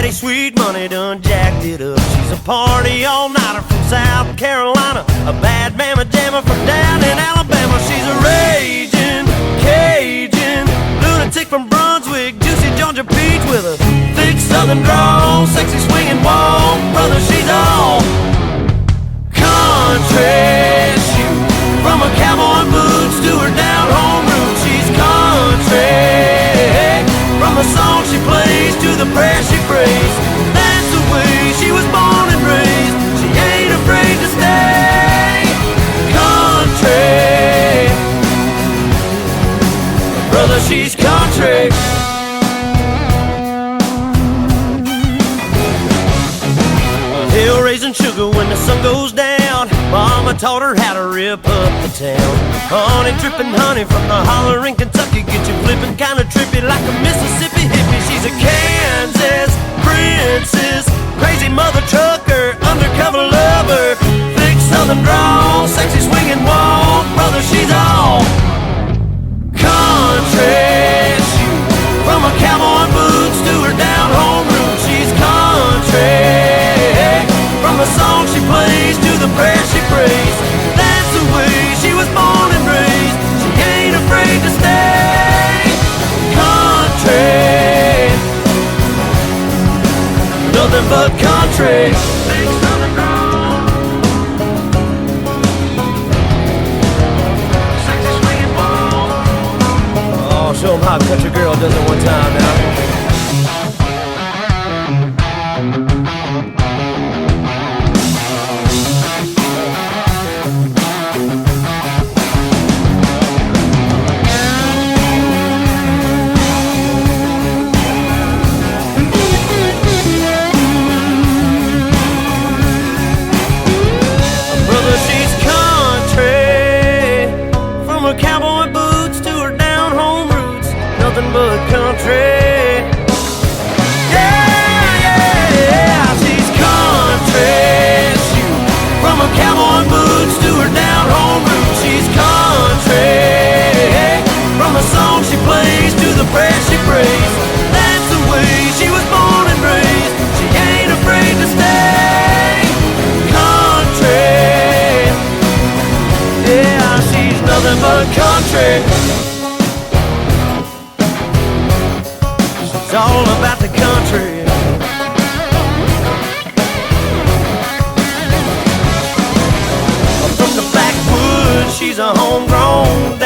Daddy Sweet Money done jacked it up. She's a party all-nighter from South Carolina, a bad mamma jamma from down in Alabama. She's a raging Cajun lunatic from Brunswick, juicy Georgia peach with a thick southern drawl, sexy swinging walk. Brother, she's all country. Shoot, from her cowboy boots to her down-home roots, she's country. From the song she plays to the prayer she prays, that's the way she was born and raised. She ain't afraid to stay country. Brother, she's country. Hill raising sugar when the sun goes down. Mama taught her how to rip up the town. Honey dripping honey from the holler in Kentucky, get you flipping kinda trippy like a Mississippi hippie. She's a Kansas princess, crazy mother trucker, undercover lover, thick southern drawl, sexy swinging walk. Brother, she's all country. Shoot, from her cowboy boots to her down-home roots, she's country. From the song she plays to the prayer she prays, that's the way she was born and raised. She ain't afraid to stay country. Nothing but country. Oh, show them how a country girl does it one time now. Cowboy boots to her down-home roots, nothing but country. Yeah, yeah, yeah, she's country. Shoot, from her cowboy boots to her down-home roots, she's country. From the song she plays to the prayer she prays, that's the way she was born and raised. She ain't afraid to stay country. Yeah, she's nothing but country. She's all about the country. From the backwoods, she's a homegrown